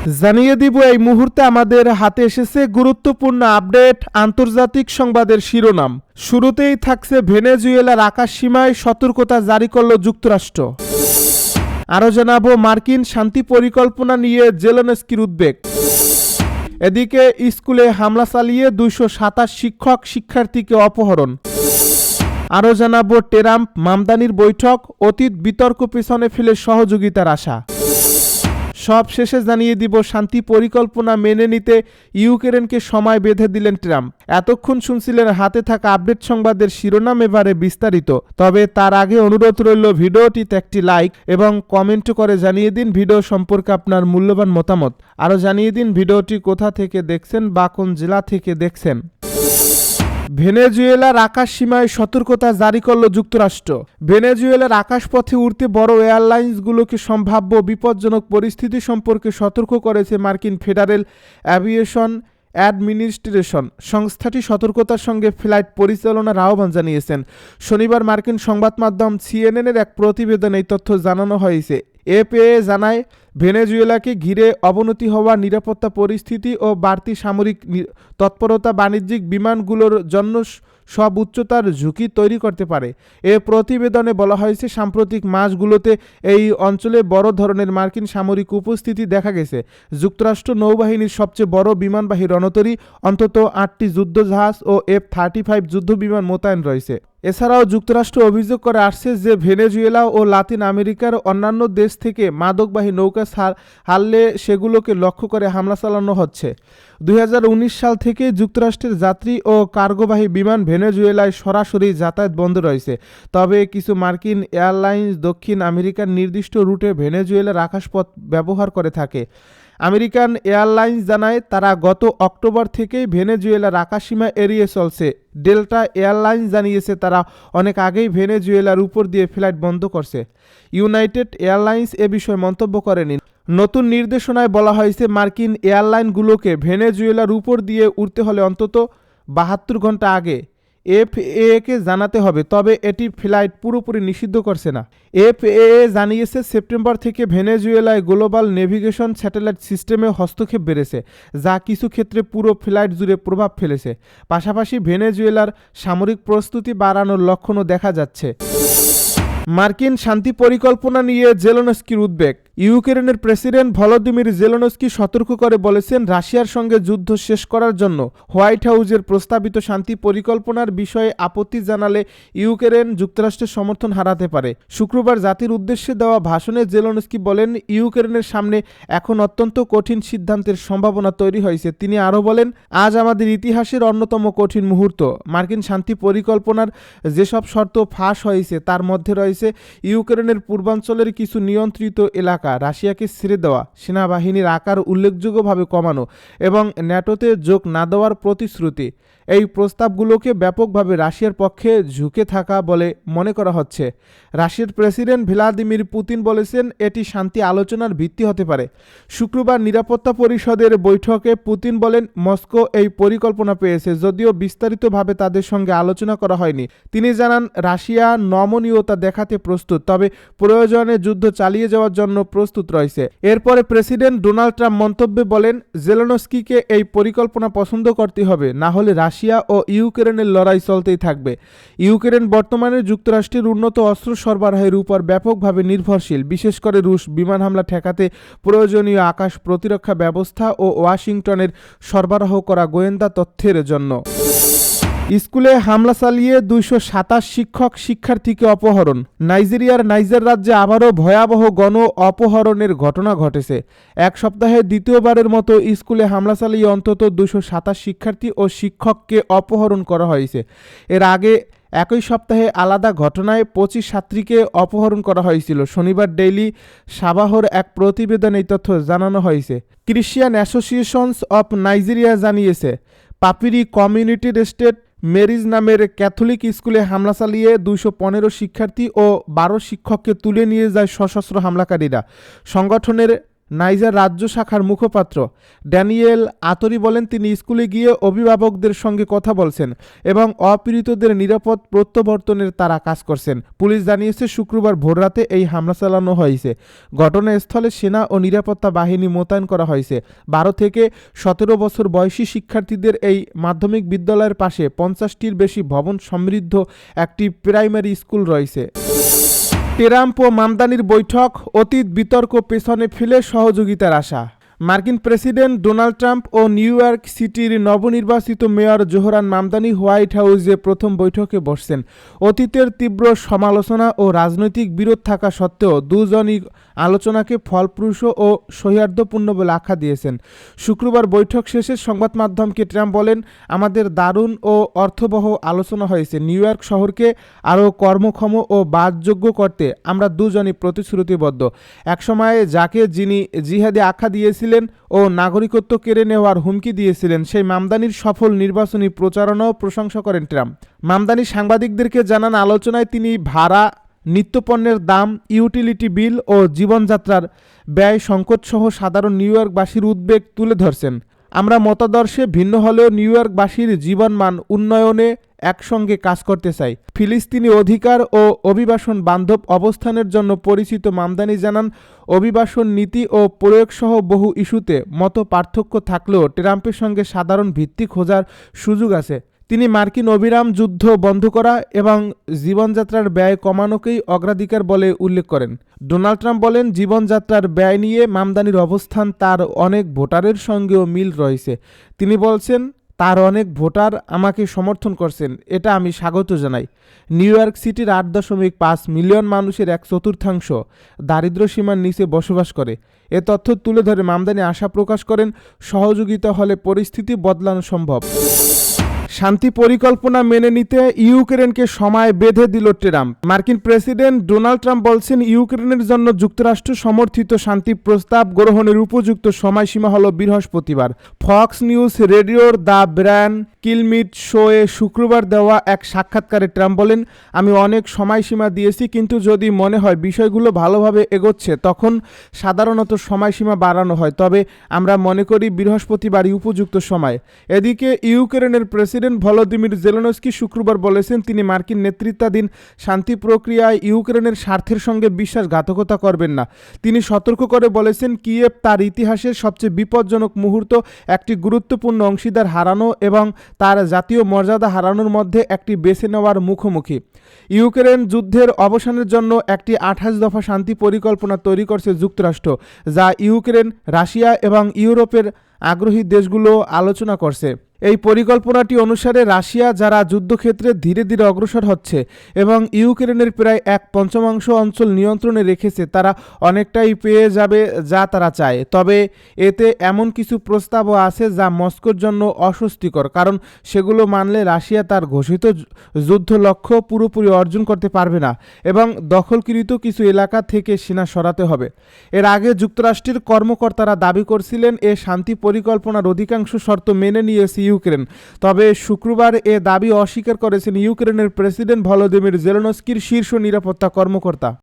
জানিয়ে দিব এই মুহূর্তে আমাদের হাতে এসেছে গুরুত্বপূর্ণ আপডেট আন্তর্জাতিক সংবাদের শিরোনাম। শুরুতেই থাকছে ভেনেজুয়েলার আকাশসীমায় সতর্কতা জারি করল যুক্তরাষ্ট্র। আরও জানাবো মার্কিন শান্তি পরিকল্পনা নিয়ে জেলেনস্কির উদ্বেগ। এদিকে স্কুলে হামলা চালিয়ে 227 শিক্ষক শিক্ষার্থীকে অপহরণ। আরও জানাবো ট্রাম্প মামদানির বৈঠক অতীত বিতর্ক পেছনে ফেলে সহযোগিতার আশা। সব শেষে জানিয়ে দিব শান্তি পরিকল্পনা মেনে নিতে ইউক্রেনকে সময় বেঁধে দিলেন ট্রাম্প। এতক্ষণ শুনছিলেন হাতে থাকা আপডেট সংবাদের শিরোনাম, এবারে বিস্তারিত। তবে তার আগে অনুরোধ রইল ভিডিওটিতে একটি লাইক এবং কমেন্ট করে জানিয়ে দিন ভিডিও সম্পর্কে আপনার মূল্যবান মতামত। আরও জানিয়ে দিন ভিডিওটি কোথা থেকে দেখছেন বা কোন জেলা থেকে দেখছেন। ভেনেজুয়েলার আকাশসীমায় সতর্কতা জারি করল যুক্তরাষ্ট্র। ভেনেজুয়েলার আকাশপথে উড়তে বড় এয়ারলাইন্সগুলোকে সম্ভাব্য বিপজ্জনক পরিস্থিতি সম্পর্কে সতর্ক করেছে মার্কিন ফেডারেল অ্যাভিয়েশন অ্যাডমিনিস্ট্রেশন। সংস্থাটি সতর্কতার সঙ্গে ফ্লাইট পরিচালনার আহ্বান জানিয়েছেন। শনিবার মার্কিন সংবাদ মাধ্যম সিএনএনের এক প্রতিবেদনে এই তথ্য জানানো হয়েছে। এপিএ জানায়, ভেনেজুয়েলাকে ঘিরে অবনতি হওয়া নিরাপত্তা পরিস্থিতি ও বাড়তি সামরিক তৎপরতা বাণিজ্যিক বিমানগুলোর জন্য সব উচ্চতার ঝুঁকি তৈরি করতে পারে। এ প্রতিবেদনে বলা হয়েছে, সাম্প্রতিক মাসগুলোতে এই অঞ্চলে বড় ধরনের মার্কিন সামরিক উপস্থিতি দেখা গেছে। যুক্তরাষ্ট্র নৌবাহিনীর সবচেয়ে বড় বিমানবাহী রণতরী, অন্তত 8টি যুদ্ধজাহাজ ও F-35 যুদ্ধবিমান মোতায়েন রয়েছে। এছাড়াও যুক্তরাষ্ট্র অভিযোগ করে আসছে যে ভেনেজুয়েলা ও লাতিন আমেরিকার অন্যান্য দেশ থেকে মাদকবাহী নৌকা হারলে সেগুলোকে লক্ষ্য করে হামলা চালানো হচ্ছে। 2019 সাল থেকে যুক্তরাষ্ট্রের যাত্রী ও কার্গোবাহী বিমান ভেনেজুয়েলায় সরাসরি যাতায়াত বন্ধ রয়েছে। তবে কিছু মার্কিন এয়ারলাইন্স দক্ষিণ আমেরিকার নির্দিষ্ট রুটে ভেনেজুয়েলার আকাশপথ ব্যবহার করে থাকে। আমেরিকান এয়ারলাইন্স জানায়, তারা গত অক্টোবর থেকেই ভেনেজুয়েলার আকাশসীমা এড়িয়ে চলছে। ডেল্টা এয়ারলাইন্স জানিয়েছে, তারা অনেক আগেই ভেনেজুয়েলার উপর দিয়ে ফ্লাইট বন্ধ করছে। ইউনাইটেড এয়ারলাইন্স এ বিষয়ে মন্তব্য করেনি। নতুন নির্দেশনায় বলা হয়েছে, মার্কিন এয়ারলাইনগুলোকে ভেনেজুয়েলার উপর দিয়ে উড়তে হলে অন্তত 72 ঘন্টা আগে এফএএ-কে জানাতে হবে, তবে এটি ফ্লাইট পুরোপুরি নিষিদ্ধ করছে না। এফএএ জানিয়েছে, সেপ্টেম্বর থেকে ভেনেজুয়েলায় গ্লোবাল নেভিগেশন স্যাটেলাইট সিস্টেমে হস্তক্ষেপ বেড়েছে, যা কিছু ক্ষেত্রে পুরো ফ্লাইট জুড়ে প্রভাব ফেলেছে। পাশাপাশি ভেনেজুয়েলার সামরিক প্রস্তুতি বাড়ানোর লক্ষণও দেখা যাচ্ছে। মার্কিন শান্তি পরিকল্পনা নিয়ে জেলেনস্কির উদ্বেগ। ইউক্রেনের প্রেসিডেন্ট ভলোদিমির জেলেনস্কি সতর্ক করে বলেছেন, রাশিয়ার সঙ্গে যুদ্ধ শেষ করার জন্য হোয়াইট হাউসের প্রস্তাবিত শান্তি পরিকল্পনার বিষয়ে আপত্তি জানালে ইউক্রেন যুক্তরাষ্ট্রের সমর্থন হারাতে পারে। শুক্রবার জাতির উদ্দেশ্যে দেওয়া ভাষণে জেলেনস্কি বলেন, ইউক্রেনের সামনে এখন অত্যন্ত কঠিন সিদ্ধান্তের সম্ভাবনা তৈরি হয়েছে। তিনি আরও বলেন, আজ আমাদের ইতিহাসের অন্যতম কঠিন মুহূর্ত। মার্কিন শান্তি পরিকল্পনার যেসব শর্ত ফাঁস হয়েছে তার মধ্যে রয়েছে ইউক্রেনের পূর্বাঞ্চলের কিছু নিয়ন্ত্রিত এলাকা রাশিয়াকে ছেড়ে দেওয়া, সেনাবাহিনীর আকার উল্লেখযোগ্যভাবে কমানো এবং ন্যাটোতে যোগ না দেওয়ার প্রতিশ্রুতি। এই প্রস্তাবগুলোকে ব্যাপকভাবে রাশিয়ার পক্ষে ঝুঁকে থাকা বলে মনে করা হচ্ছে। রাশিয়ার প্রেসিডেন্ট ভ্লাদিমির পুতিন বলেছেন, এটি শান্তি আলোচনার ভিত্তি হতে পারে। শুক্রবার নিরাপত্তা পরিষদের বৈঠকে পুতিন বলেন, মস্কো এই পরিকল্পনা পেয়েছে, যদিও বিস্তারিতভাবে তাদের সঙ্গে আলোচনা করা হয়নি। তিনি জানান, রাশিয়া নমনীয়তা দেখাতে প্রস্তুত, তবে প্রয়োজনে যুদ্ধ চালিয়ে যাওয়ার জন্য প্রস্তুত রয়েছে। এরপরে প্রেসিডেন্ট ডোনাল্ড ট্রাম্প মন্তব্যে বলেন, জেলেনস্কিকে এই পরিকল্পনা পছন্দ করতে হবে, না হলে রাশিয়া ও ইউক্রেনের লড়াই চলতেই থাকবে। ইউক্রেন বর্তমানে যুক্তরাষ্ট্রের উন্নত অস্ত্র সরবরাহের উপর ব্যাপকভাবে নির্ভরশীল, বিশেষ করে রুশ বিমান হামলা ঠেকাতে প্রয়োজনীয় আকাশ প্রতিরক্ষা ব্যবস্থা ও ওয়াশিংটনের সরবরাহ করা গোয়েন্দা তথ্যের জন্য। স্কুলে হামলা চালিয়ে 227 শিক্ষক শিক্ষার্থীকে অপহরণ। নাইজেরিয়ার নাইজার রাজ্যে আবারও ভয়াবহ গণ অপহরণের ঘটনা ঘটেছে। এক সপ্তাহে দ্বিতীয়বারের মতো স্কুলে হামলা চালিয়ে অন্তত 227 শিক্ষার্থী ও শিক্ষককে অপহরণ করা হয়েছে। এর আগে একই সপ্তাহে আলাদা ঘটনায় 25 ছাত্রীকে অপহরণ করা হয়েছিল। শনিবার ডেইলি সাবাহর এক প্রতিবেদনে এই তথ্য জানানো হয়েছে। ক্রিশ্চিয়ান অ্যাসোসিয়েশনস অব নাইজেরিয়া জানিয়েছে, পাপিরি কমিউনিটির স্টেট মেরিজ নামের ক্যাথলিক স্কুলে হামলা চালিয়ে 215 শিক্ষার্থী ও 12 শিক্ষককে তুলে নিয়ে যায় সশস্ত্র হামলাকারীরা। সংগঠনের নাইজার রাজ্য শাখার মুখপাত্র ড্যানিয়েল আতরি বলেন, তিনি স্কুলে গিয়ে অভিভাবকদের সঙ্গে কথা বলছেন এবং অপীড়িতদের নিরাপদ প্রত্যাবর্তনের তারা কাজ করছেন। পুলিশ জানিয়েছে, শুক্রবার ভোররাতে এই হামলা চালানো হয়েছে। ঘটনাস্থলে সেনা ও নিরাপত্তা বাহিনী মোতায়েন করা হয়েছে। 12 থেকে 17 বছর বয়সী শিক্ষার্থীদের এই মাধ্যমিক বিদ্যালয়ের পাশে 50টির বেশি ভবন সমৃদ্ধ একটি প্রাইমারি স্কুল রয়েছে। ট্রাম্প ও মামদানির বৈঠক, অতীত বিতর্ক পেছনে ফেলে সহযোগিতার আশা। মার্কিন প্রেসিডেন্ট ডোনাল্ড ট্রাম্প ও নিউ ইয়র্ক সিটির নবনির্বাচিত মেয়র জোহরান মামদানি হোয়াইট হাউসে প্রথম বৈঠকে বসছেন। অতীতের তীব্র সমালোচনা ও রাজনৈতিক বিরোধ থাকা সত্ত্বেও দুজনই আলোচনাকে ফলপ্রসূ ও সৌহার্দ্যপূর্ণ বলে আখ্যা দিয়েছেন। শুক্রবার বৈঠক শেষে সংবাদ মাধ্যমকে ট্রাম্প বলেন, আমাদের দারুণ ও অর্থবহ আলোচনা হয়েছে। নিউ ইয়র্ক শহরকে আরও কর্মক্ষম ও বাসযোগ্য করতে আমরা দুজনই প্রতিশ্রুতিবদ্ধ। একসময়ে যাকে যিনি জিহাদি আখ্যা দিয়েছিলেন ও নাগরিকত্ব কেড়ে নেওয়ার হুমকি দিয়েছিলেন, সেই মামদানির সফল নির্বাচনী প্রচারণাও প্রশংসা করেন ট্রাম্প। মামদানি সাংবাদিকদেরকে জানান, আলোচনায় তিনি ভাড়া, নিত্যপণ্যের দাম, ইউটিলিটি বিল ও জীবনযাত্রার ব্যয় সংকটসহ সাধারণ নিউ ইয়র্কবাসীর উদ্বেগ তুলে ধরছেন। আমরা মতাদর্শে ভিন্ন হলেও নিউ ইয়র্কবাসীর জীবনমান উন্নয়নে একসঙ্গে কাজ করতে চাই। ফিলিস্তিনি অধিকার ও অভিবাসন বান্ধব অবস্থানের জন্য পরিচিত মামদানি জানান, অভিবাসন নীতি ও প্রয়োগসহ বহু ইস্যুতে মত পার্থক্য থাকলেও ট্রাম্পের সঙ্গে সাধারণ ভিত্তি খোঁজার সুযোগ আছে। তিনি মার্কিন অবিরাম যুদ্ধ বন্ধ করা এবং জীবনযাত্রার ব্যয় কমানোকেই অগ্রাধিকার বলে উল্লেখ করেন। ডোনাল্ড ট্রাম্প বলেন, জীবনযাত্রার ব্যয় নিয়ে মামদানির অবস্থান তার অনেক ভোটারের সঙ্গেও মিল রয়েছে। তিনি বলছেন, তার অনেক ভোটার আমাকে সমর্থন করছেন, এটা আমি স্বাগত জানাই। নিউ ইয়র্ক সিটির 8.5 মিলিয়ন মানুষের 1/4 দারিদ্র্য সীমার নিচে বসবাস করে। এ তথ্য তুলে ধরে মামদানি আশা প্রকাশ করেন, সহযোগিতা হলে পরিস্থিতি বদলানো সম্ভব। শান্তি পরিকল্পনা মেনে নিতে ইউক্রেনকে সময় বেঁধে দিল ট্রাম্প। মার্কিন প্রেসিডেন্ট ডোনাল্ড ট্রাম্প বলছেন, ইউক্রেনের জন্য যুক্তরাষ্ট্র সমর্থিত শান্তি প্রস্তাব গ্রহণের উপযুক্ত সময়সীমা হল বৃহস্পতিবার। ফক্স নিউজ রেডিওর দ্য ব্রায়ান কিলমিট শোয়ে শুক্রবার দেওয়া এক সাক্ষাৎকারে ট্রাম্প বলেন, আমি অনেক সময়সীমা দিয়েছি, কিন্তু যদি মনে হয় বিষয়গুলো ভালোভাবে এগোচ্ছে তখন সাধারণত সময়সীমা বাড়ানো হয়, তবে আমরা মনে করি বৃহস্পতিবারই উপযুক্ত সময়। এদিকে ইউক্রেনের প্রেসিডেন্ট ভলোদিমির জেলেনস্কি শুক্রবার বলেছেন, তিনি মার্কিন নেতৃত্বাধীন শান্তি প্রক্রিয়ায় ইউক্রেনের স্বার্থের সঙ্গে বিশ্বাসঘাতকতা করবেন না। তিনি সতর্ক করে বলেছেন, কিয়েভ তার ইতিহাসের সবচেয়ে বিপজ্জনক মুহূর্ত, একটি গুরুত্বপূর্ণ অংশীদার হারানো এবং তার জাতীয় মর্যাদা হারানোর মধ্যে একটি বেছে নেওয়ার মুখোমুখি। ইউক্রেন যুদ্ধের অবসানের জন্য একটি 28 দফা শান্তি পরিকল্পনা তৈরি করছে যুক্তরাষ্ট্র, যা ইউক্রেন, রাশিয়া এবং ইউরোপের আগ্রহী দেশগুলো আলোচনা করছে। এই পরিকল্পনাটি অনুসারে রাশিয়া, যারা যুদ্ধক্ষেত্রে ধীরে ধীরে অগ্রসর হচ্ছে এবং ইউক্রেনের প্রায় 1/5 অঞ্চল নিয়ন্ত্রণে রেখেছে, তারা অনেকটাই পেয়ে যাবে যা তারা চায়। তবে এতে এমন কিছু প্রস্তাবও আছে যা মস্কোর জন্য অস্বস্তিকর, কারণ সেগুলো মানলে রাশিয়া তার ঘোষিত যুদ্ধ লক্ষ্য পুরোপুরি অর্জন করতে পারবে না এবং দখলকৃত কিছু এলাকা থেকে সেনা সরাতে হবে। এর আগে যুক্তরাষ্ট্রের কর্মকর্তারা দাবি করছিলেন, এ শান্তি পরিকল্পনার অধিকাংশ শর্ত মেনে নিয়েছে ইউক্রেন। তবে শুক্রবার এ দাবি অস্বীকার করেছেন ইউক্রেনের প্রেসিডেন্ট ভলোদিমির জেলেনস্কির শীর্ষ নিরাপত্তা কর্মকর্তা।